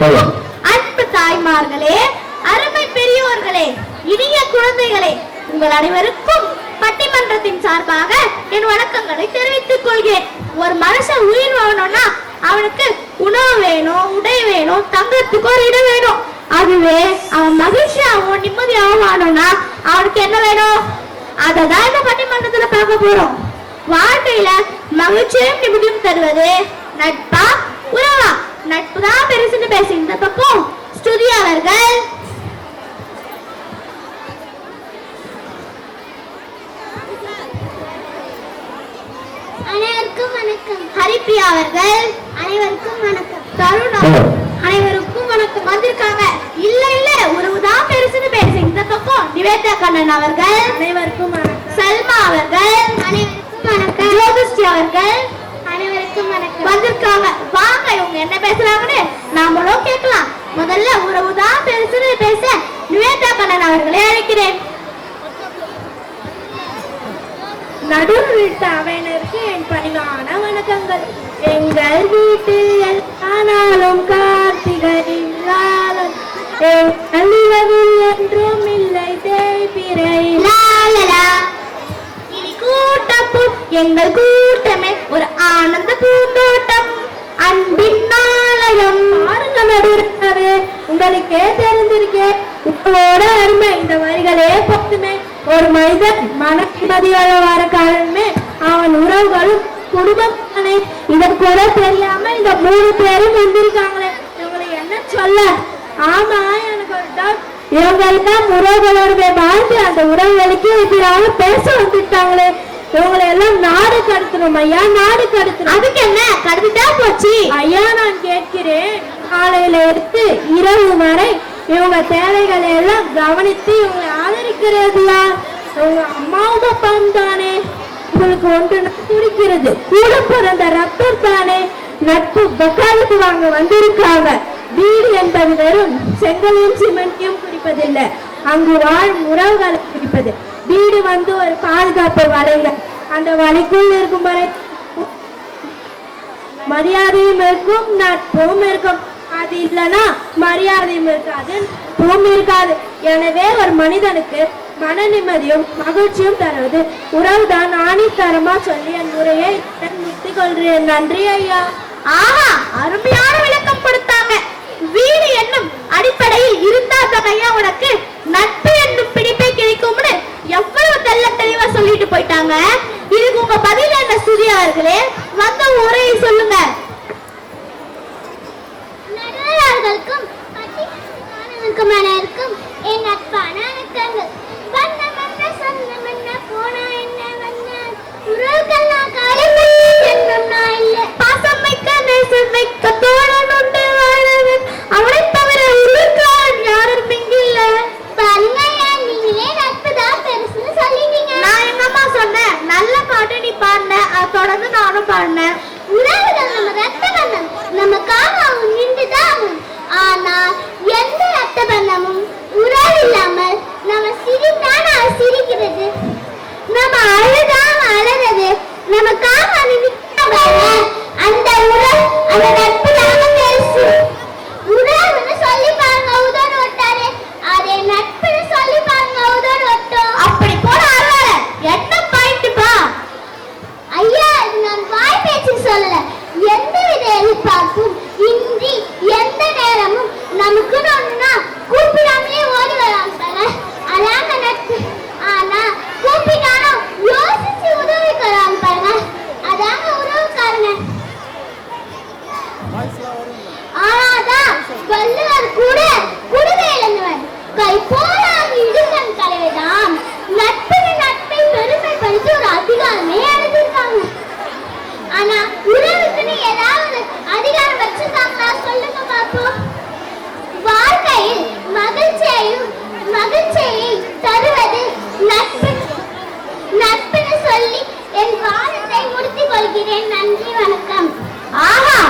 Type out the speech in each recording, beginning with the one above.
அன்பு தாய்மார்களே, அருமை பெரியோர்களே, இனிய குழந்தைகளே, உங்கள் அனைவருக்கும் பட்டிமன்றத்தின் சார்பாக என் வணக்கங்களை தெரிவித்துக் கொள்கிறேன். ஒரு மனுஷன் உயிர் வாழணும்னா அவனுக்கு உணவு வேணும், உடை வேணும், தங்கத்துக்கு ஒரு இடம் வேணும். அதுவே அவன் மகிழ்ச்சியாகவும் நிம்மதியாகவும் வாழணும்னா அவனுக்கு என்ன வேணும்? அததான் இந்த பட்டிமன்றத்துல பார்க்க போறோம். வாழ்க்கையில மகிழ்ச்சியும் நிம்மதியும் தருவது நட்பா உறவா? நட்பு தான் பெருசுன்னு பேசி இந்த பக்கம் ஸ்துதி அவர்கள், அனைவருக்கும் வணக்கம். ஹரிப்ரியா அவர்கள், அனைவருக்கும் வணக்கம். தருண் அனைவருக்கும் வணக்கம். வந்திருக்காங்க. இல்ல இல்ல உறவுதான் பெருசுன்னு பேசி இந்த பக்கம் நிவேதா கண்ணன் அவர்கள், அனைவருக்கும் வணக்கம். சல்மா அவர்கள், அனைவருக்கும் வணக்கம். ஜோதிஸ்ரீ அவர்கள், அனைவருக்கும் வணக்கம். வந்திருக்காங்க. வாங்க இவங்க என்ன பேசுறாங்கன்னு நாமளும் கேட்கலாம். முதல்ல உறவுதான் பெருசுன்னு பேச நிவேதா கண்ணன் அவர்களை அழைக்கிறேன். நடுவர் வீட்டு அவையினருக்கு என் பணிவான வணக்கங்கள். எங்கள் வீட்டில் ஆனாலும் கார்த்திகை என்றும் இல்லை தேய்பிறை. இனி கூட்டப்பும் எங்கள் கூட்டமே ஒரு ஆனந்த பூந்தோட்டம், அன்பின் ஆலயம். பாருங்க நடுவரே, உங்களுக்கே தெரிஞ்சிருக்கேன் உங்களோட அருமை. இந்த வரிகளே போதுமே. ஒரு மனிதன் மன நிம்மதியோட வர காரணமே அவன் உறவுகளும் குடும்பம் தானே. இதை கூட தெரியாம இந்த 3 பேரும் வந்திருக்காங்களே, இவங்களை என்ன சொல்ல? ஆமா, எனக்கு ஒரு டவுட். இவங்க எல்லாம் உறவுகளோட வாழ்ந்து அந்த உறவுகளுக்கு எதிராக பேச வந்துட்டாங்களே, இவங்களை எல்லாம் நாடு கடத்தணும் ஐயா, நாடு கடத்தணும். அதுக்கு என்ன, கடத்திட்டா போச்சு ஐயா. நான் கேட்கிறேன், காலையில எடுத்து இரவு வரை இவங்க தேவைகளை எல்லாம் கவனித்து இவங்களை ஆதரிக்கிறது யார்? இவங்க அம்மாவும் அப்பாவும் தானே. உங்களுக்கு ஒன்று துடிக்கிறது, கூட பிறந்த ரத்தம் தானே. நட்பு வக்காலத்து வாங்க வந்திருக்காங்க. வீடு என்பது வெறும் செங்கலையும் சிமெண்டையும் குறிப்பதில்லை, அங்கு வாழும் உறவுகளை குறிப்பது. வீடு வந்து ஒரு பாதுகாப்பு வலைகள். அந்த வலைக்குள் இருக்கும் வரை மரியாதையும் இருக்கும், நட்பும் இருக்கும். அது இல்லைன்னா மரியாதையும் இருக்காது, நட்பும் இருக்காது. எனவே ஒரு மனிதனுக்கு மன நிம்மதியும் மகிழ்ச்சியும் தருவது உறவுதான். ஆணித்தரமா சொல்லி என் முறையை முத்திக் கொள்கிறேன். நன்றி ஐயா. ஆஹா, அருமையான விளக்கம் கொடுத்தாங்க. வீடு என்னும் அடிப்படையில் இருந்தா ஐயா உனக்கு நட்பு என்னும் பிடிப்பை கிடைக்கும்னு எவ்வளவு தெல்ல தெளிவா சொல்லிட்டு போயிட்டாங்க. இதுக்கு உங்க பதில் என்ன ஸ்துதி அவர்களே? வந்த உரையை சொல்லுங்க. நடுவர்களுக்கும் பட்டிமன்றக்காரர்களுக்கும் அனைவருக்கும் என் நட்பான வணக்கங்கள். வண்ண வண்ண சொன்ன மன்ன போனா என்ன வண்ண உறவுகள்லாம் காலம் என்னும் நான் இல்லை. பாசம் வைக்க நேசம் வைக்க தோழன் உண்டு வாழவன், அவனை தவிர உருக்கான் யாரும் இங்கில்ல. பாருங்க, நீங்களே நட்பு தான் பெருசுன்னு சொல்லிட்டீங்க. நான் என்னம்மா சொன்னேன்? நல்ல பாட்டு நீ பாடின, அதை தொடர்ந்து நானும் பாடினேன். உறவுகள் நம்ம ரத்த பந்தம், நமக்காக அவங்க நின்றுதான். ஆனால் எந்த ரத்த பந்தமும் உறவு இல்லாமல் நம்ம சிரித்தான் சிரிக்கிறது, நம்ம அழுதான் அழறது, நமக்காக அந்த உறவு அந்த நட்பு நாம பெருசு. உறவுன்னு சொல்லி பாருங்க உதடு ஒட்டாரு, அதே நட்புன்னு சொல்லி பாருங்க உதடு ஒட்டும். அப்படி போட அறவாட என்ன பாயிண்ட்பா ஐயா? நான் வாய் பேச்சு சொல்லல, எந்தவித எதிர்பார்ப்பும் இன்றி எந்த நேரமும் நமக்கு ஒண்ணுனா கூப்பிடாமலே ஓடி வரலாம் தானே, அதாங்க நட்பு. ஆனா கூப்பிட்டாலும் யோசிச்சு உதவிக்கிறாங்க பாருங்க, அதாங்க உறவுக்காரங்க. ஆனாதான் வள்ளுவர் கூட குடுவை இழந்தவன் கை போராக இடுங்கன் தலைவைதான் நட்புன்னு நட்பை பெருமைப்படுத்தி ஒரு அதிகாரமே அடைஞ்சிருக்காங்க. ஆனா உறவுக்குன்னு ஏதாவது அதிகாரம் வச்சிருக்காங்களா? சொல்லுங்க பார்ப்போம். வாழ்க்கையில் மகிழ்ச்சியை தருவது நட்பு. நட்புன்னு சொல்லி என் வாதத்தை முடித்துக் கொள்கிறேன். நன்றி, வணக்கம். ஆஹா,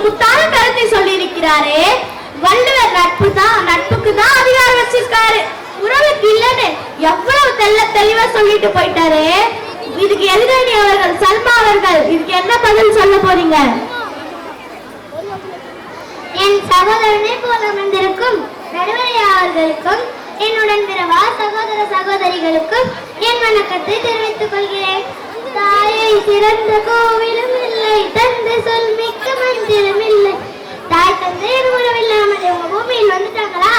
முத்தான கருத்தை சொல்லி இருக்கிறாரே வள்ளுவர். நட்புக்கு தான் அதிகாரம் வச்சிருக்காரு, உறவுக்கு இல்லன்னு எவ்வளவு தெளிவா சொல்லிட்டு போயிட்டாரு. இதுக்கு எதிரணி அவர்கள், சல்மா அவர்கள், இதுக்கு என்ன பதில் சொல்ல போறீங்க? என் சகோதரனை போல அமர்ந்திருக்கும் நடுவரையா அவர்களுக்கும் என்னுடன் பிறவா சகோதர சகோதரிகளுக்கும் என் வணக்கத்தை தெரிவித்துக் கொள்கிறேன். தாயை சிறந்த கோவிலும் இல்லை, தந்தை சொல் மிக்க மந்திரம் இல்லை. தாய் தந்தை உறவில்லாமல் இவங்க பூமியில் வந்துட்டாங்களா?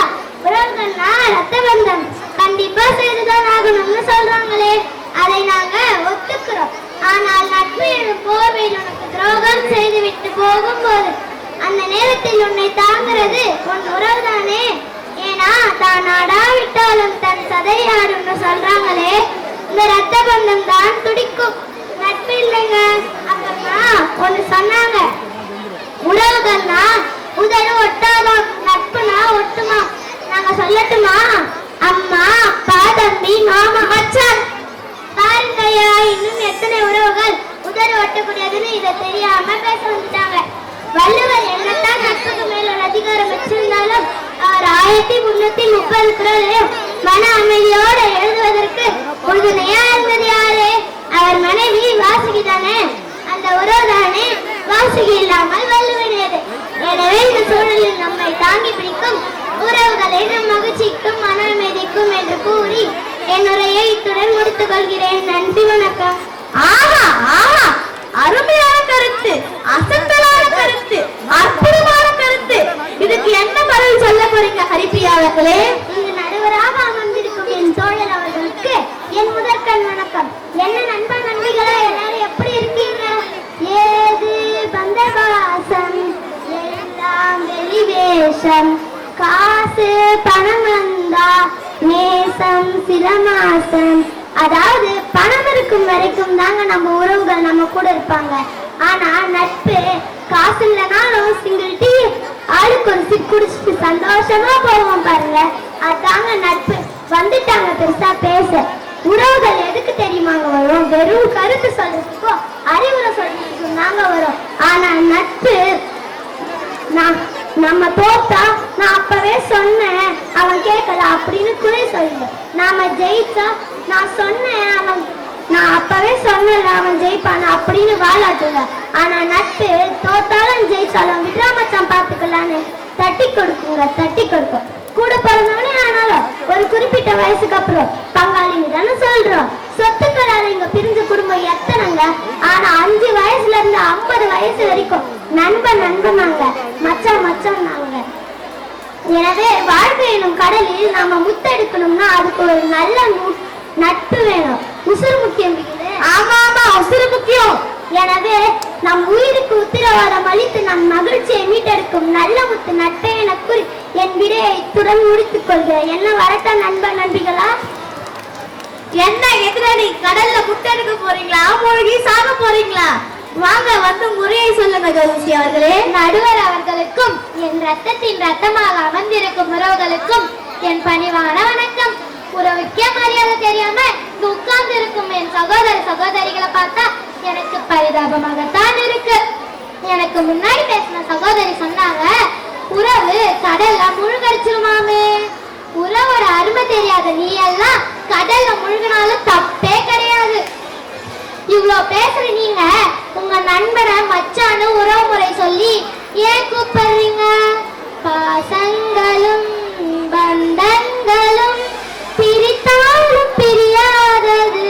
உறவுகள்னா ரத்த பந்தம் கண்டிப்பா செய்துதான் ஆகணும்னு சொல்றாங்களே, அதை நாங்க ஒத்துக்கிறோம். ஆனால் நட்பு எனும் போர்வையில் உனக்கு துரோகம் செய்துவிட்டு போகும்போது அந்த நேரத்தில் உன்னை தாங்கிறது உன் உறவுதானே. ஏன்னா தான் ஆடாவிட்டாலும் தன் சதையாடும்னு சொல்றாங்களே, இந்த ரத்த பந்தம் தான் துடிக்கும், நட்பு இல்லைங்க. அப்புறமா ஒண்ணு சொன்னாங்க, உறவுகள்னா உதடு ஒட்டாதான், நட்புனா ஒட்டுமா. நாங்க சொல்லட்டுமா? அம்மா, அப்பா, தம்பி, மாமா, மச்சான். பாருங்கய்யா, இன்னும் எத்தனை உறவுகள் உதடு ஒட்டக்கூடியதுன்னு இதை தெரியாம பேச வந்துட்டாங்க. வள்ளுவர் என்னத்தான் நட்புக்கு மேல் ஒரு அதிகாரம் வச்சிருந்தாலும் அவர் 1330 குறளையும் மன அமைதியோட எழுதுவதற்கு உறுதுணையா இருந்தது யாரு? அவர் மனைவி வாசுகி தானே. அந்த உறவு தானே வாசுகி இல்லாமல் வள்ளுவனேது. எனவே இந்த சூழலில் நம்மை தாங்கி பிடிக்கும் உறவுகளை நம் மகிழ்ச்சிக்கும் மன அமைதிக்கும் என்று கூறி என் உரையை இத்துடன் முடித்துக் கொள்கிறேன். நன்றி, வணக்கம். ஆஹா ஆஹா, அருமையான கருத்து, அசத்தலான கருத்து, அற்புதமான கருத்து. இதுக்கு என்ன பதில் சொல்ல போறீங்க ஹரிப்பிரியா அவர்களே? இங்கு நடுவராக அமர்ந்திருக்கும் என் தோழர் அவர்களுக்கு என் முதற்கண் வணக்கம். என்ன நண்பா நண்பிகளா, எல்லாரும் எப்படி இருக்கீங்க? ஏது பந்தபாசம், எல்லாம் வெளிவேஷம், காசு பணம் வந்தா நேசம் சில மாசம். அதாவது பணம் இருக்கும் வரைக்கும் தாங்க நம்ம உறவுகள் நம்ம கூட இருப்பாங்க. ஆனா நட்பு காசு இல்லைனாலும் சிங்கிள் டீ ஆளுக்கு ஒரு சிப் குடிச்சிட்டு சந்தோஷமா போவோம் பாருங்க, அதாங்க நட்பு. வந்துட்டாங்க பெருசா பேச. உறவுகள் எதுக்கு தெரியுமாங்க வரும்? வெறும் கருத்து சொல்றதுக்கும் அறிவுரை சொல்றதுக்கும் தாங்க வரும். ஆனா நட்பு நம்ம தோத்தா நான் அப்பவே சொன்னேன் அவன் கேட்கல அப்படின்னு குறை சொல்லுங்க. நாம ஜெயிச்சா நான் சொன்னேன் நான் அப்பவே சொன்னல அவன் ஜெயிப்பான் அப்படின்னு வாழாட்டுங்க. ஆனா நட்பு தோத்தாலும் ஜெயிச்சாலும் விக்ரமச்சம் பார்த்துக்கலான்னு தட்டி கொடுக்குங்க, தட்டி கொடுக்கும். கூட பிறந்தவனே ஆனாலும் ஒரு குறிப்பிட்ட வயசுக்கு அப்புறம் பங்காளின்னு தானே சொல்றோம். சொத்துக்களால இங்க பிரிஞ்ச குடும்பம் எத்தனைங்க? ஆனா 5 வயசுல இருந்து 50 வயசு வரைக்கும் நண்பன் நண்பனாங்க, மச்சான் மச்சான் நாங்க. எனவே வாழ்க்கை எனும் கடலில் நாம முத்தெடுக்கணும்னா அதுக்கு ஒரு நல்ல நட்பு வேணும். உசுறு முக்கியம். ஆமா ஆமா, உசுறு முக்கியம். எனவே நம் உயிருக்கு உத்திரவாதம் அளித்து நம் மகிழ்ச்சியை மீட்டெடுக்கும் நல்ல முத்து நட்பை என கூறி என் விடையை இத்துடன் முடித்துக் கொள்கிறேன். என்ன வரட்ட நண்பர் நண்பிகளா? என்ன எதிராளி, கடல்ல முட்டெடுக்க போறீங்களா, மூழ்கி சாக போறீங்களா? வாங்க வந்து முறையை சொல்லுங்க ஜோசி அவர்களே. நடுவர் அவர்களுக்கும் என் ரத்தத்தின் ரத்தமாக அமர்ந்திருக்கும் உறவுகளுக்கும் என் பணிவான வணக்கம். உறவுக்கே மரியாதை தெரியாம உட்கார்ந்து இருக்கும் என் சகோதர சகோதரிகளை பார்த்தா எனக்கு பரிதாபமாகத்தான் இருக்கு. எனக்கு முன்னாடி பேசின சகோதரி சொன்னாங்க, உறவு கடல்ல முழுகடிச்சிருமாமே. உறவோட அருமை தெரியாத நீ எல்லாம் கடல்ல முழுகினாலும் தப்பே கிடையாது. இவ்வளோ பேசுற நீங்க உங்க நண்பரை மச்சான்னு உறவு முறை சொல்லி ஏன் கூப்பிடுறீங்க? பாசங்களும் பந்தங்களும் பிரித்தாலும் பிரியாதது.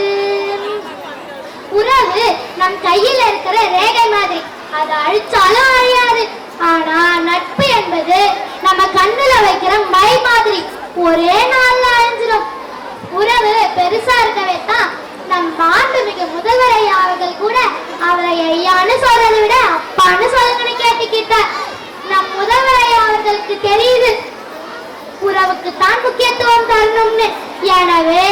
உறவு நம் கையில இருக்கிற ரேகை மாதிரி, அதை அழிச்சாலும் அழியாது. ஆனா நட்பு என்பது நம்ம கண்ணுல வைக்கிற மை மாதிரி, ஒரே நாள்ல அழிஞ்சிடும். உறவு பெருசா இருக்கவே தான் நம் மாண்புமிகு முதல்வர் ஐயா அவர்கள் கூட அவரை ஐயான்னு சொல்றதை விட அப்பான்னு சொல்லுங்கன்னு கேட்டுக்கிட்டார். நம் முதல்வர் ஐயா அவர்களுக்கு தெரியுது உறவுக்கு தான் முக்கியத்துவம் தரணும்னு. எனவே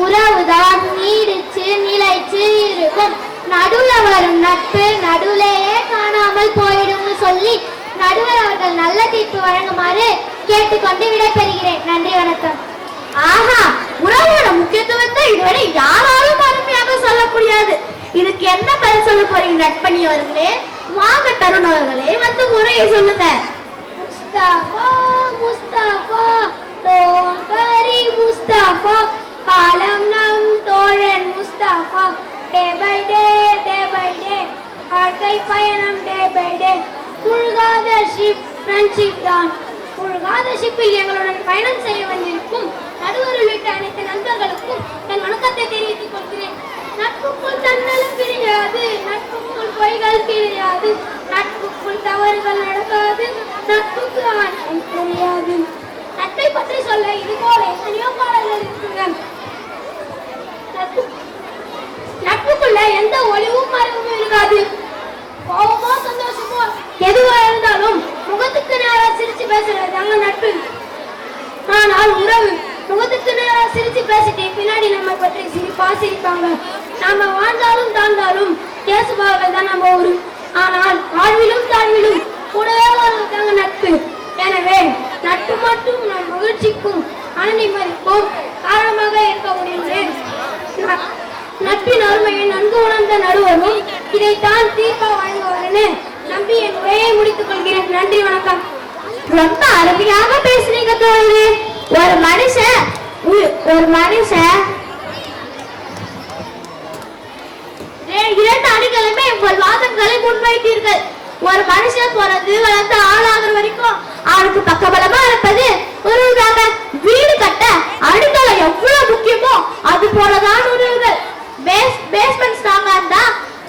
உறவுதான் நீடிச்சு நிலைச்சு இருக்கும். நடுவுல வரும் நட்பு நடுவுலேயே காணாமல் போயிடும்னு சொல்லி நடுவர் அவர்கள் நல்ல தீர்ப்பு வழங்குமாறு கேட்டுக்கொண்டு விடைபெறுகிறேன். நன்றி, வணக்கம். ஆஹா, உறவோட முக்கியத்துவத்தை இதுவரை யாராலும் அருமையாக சொல்ல முடியாது. இதுக்கு என்ன பதில் சொல்ல போறீங்க நட்பணி அவர்களே? வாங்க தருண் அவர்களே, வந்து முறையை சொல்லுங்க. முஸ்தபா முஸ்தபா தோங்கரி முஸ்தபா, காலம் நம் தோழன் முஸ்தபா. டே பை டே வாழ்க்கை பயணம் டே பை டே, முழுகாத ஷிப் ஃப்ரெண்ட்ஷிப் தான். ஒரு காதல் எங்களுடன் பயணம் செய்ய வந்திருக்கும் நடுவர் உள்ளிட்ட அனைத்து நண்பர்களுக்கும் என் வணக்கத்தை தெரிவித்துக் கொள்கிறேன். நட்புக்குள் தன்னலம் கிடையாது, நட்புக்குள் பொய்கள் கிடையாது, நட்புக்குள் தவறுகள் நடக்காது, நட்புக்கு ஆணை தெரியாது. நட்பை பற்றி சொல்ல இது போல எத்தனையோ பாடல்கள் இருக்குங்க. நட்புக்குள்ள எந்த ஒளிவும் மறைவும் இருக்காது. கோபமோ சந்தோஷமோ எதுவா இருந்தாலும் முகத்துக்கு நேரா சிரிச்சு பேசுறது தாங்க நட்பு. ஆனால் உறவு முகத்துக்கு நேரா சிரிச்சு பேசிட்டு பின்னாடி நம்ம பற்றி சிரிப்பா சிரிப்பாங்க. நாம வாழ்ந்தாலும் தாழ்ந்தாலும் பேசுபவர்கள் தான் நம்ம ஊரு. ஆனால் வாழ்விலும் தாழ்விலும் கூடவே வருவதாங்க நட்பு. எனவே நட்பு மட்டும் நம் மகிழ்ச்சிக்கும் மனநிம்மதிக்கும் காரணமாக இருக்க முடியும். நட்பின் அருமையை நன்கு உணர்ந்த நடுவரும் இதைத்தான் தீர்ப்பா வழங்குவார்னு நம்பி என் உரையை முடித்துக் கொள்கிறேன். நன்றி, வணக்கம். ரொம்ப அருமையாக பேசுறீங்க தோழி. ஒரு மனுஷன் இரண்டு அணிகளுமே உங்கள் வாதங்களை முன்வைத்தீர்கள். ஒரு மனுஷன் பிறந்து வளர்ந்து ஆளாகிற வரைக்கும் அவனுக்கு பக்கபலமா இருப்பது உறவுதாங்க. வீடு கட்ட அடித்தளை எவ்வளவு முக்கியமோ அது போலதான் உறவுகள். பேஸ்மெண்ட் ஸ்ட்ராங்கா இருந்தா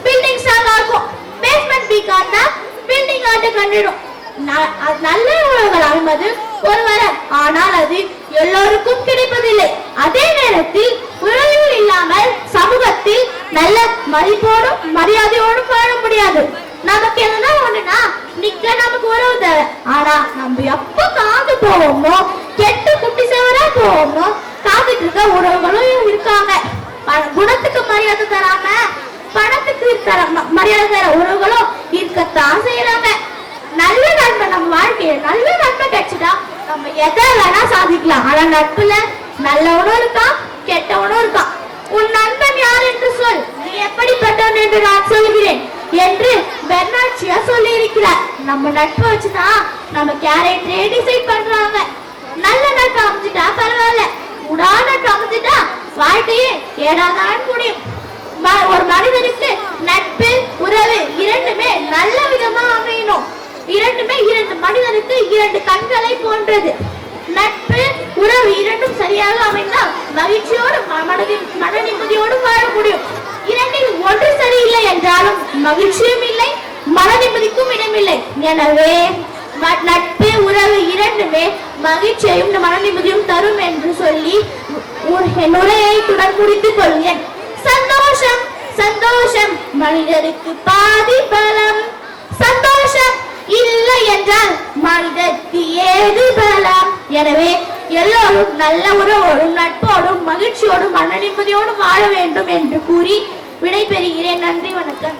பில்டிங் ஸ்ட்ராங்கா இருக்கும். பேஸ்மெண்ட் வீக்கா இருந்தா பில்டிங் ஆட்டு கண்டிடும். நல்ல உறவுகள் அமைவது ஒரு வரம். ஆனால் அது எல்லோருக்கும் கிடைப்பதில்லை. அதே நேரத்தில் உறவுகள் இல்லாமல் சமூகத்தில் நல்ல மதிப்போடும் மரியாதையோடும் வாழ முடியாது. நமக்கு எதுனா ஒண்ணுனா நிக்க நமக்கு உறவு தேவை. ஆனா நம்ம எப்ப காந்து போவோமோ கெட்டு குட்டி சேவரா போவோமோ காத்துட்டு இருக்க உறவுகளும் இருக்காங்க. குணத்துக்கு மரியாதை தராம பணத்துக்கு மரியாதை தர உறவுகளும் இருக்கத்தான் செய்யறாங்க. நல்ல நண்பன் நம்ம வாழ்க்கையில நல்ல நண்பன் கிடைச்சிட்டா நம்ம எதை வேணா சாதிக்கலாம். ஆனா நட்புல நல்லவனும் இருக்கான் கெட்டவனும் இருக்கான். உன் நண்பன் யார் என்று சொல், நீ எப்படிப்பட்டவன் என்று நான் சொல்கிறேன் என்று பெர்னாட்சியா சொல்லி இருக்கிறார். நம்ம நட்பை வச்சுதான் நம்ம கேரக்டரே டிசைட் பண்றாங்க. நல்ல நட்பு அமைஞ்சிட்டா பரவாயில்ல, உடா நட்பு அமைஞ்சிட்டா வாழ்க்கையே ஏடாதான் முடியும். ஒரு மனிதனுக்கு நட்பு உறவு இரண்டுமே நல்ல விதமா அமையணும். இரண்டுமே இரண்டு மனிதனுக்கு இரண்டு கண்களை போன்றது. நட்பு உறவு இரண்டும் சரியாக அமைந்தால் மகிழ்ச்சியோடு மன நிம்மதியோடு வாழ முடியும். இரண்டில் ஒன்று சரியில்லை என்றாலும் மகிழ்ச்சியும் இல்லை மன நிம்மதிக்கும் இடமில்லை. எனவே நட்பு உறவு இரண்டுமே மகிழ்ச்சியையும் மன நிம்மதியும் தரும் என்று சொல்லி என் உரையை தொடர் முடித்துக் கொள்கிறேன். சந்தோஷம் சந்தோஷம் மனிதருக்கு பாதி பலம். சந்தோஷம் இல்லை என்றால் மனிதருக்கு ஏது பலம். எனவே எல்லோரும் நல்ல உறவோடும் நட்போடும் மகிழ்ச்சியோடும் மன நிம்மதியோடும் வாழ வேண்டும் என்று கூறி விடைபெறுகிறேன். நன்றி, வணக்கம்.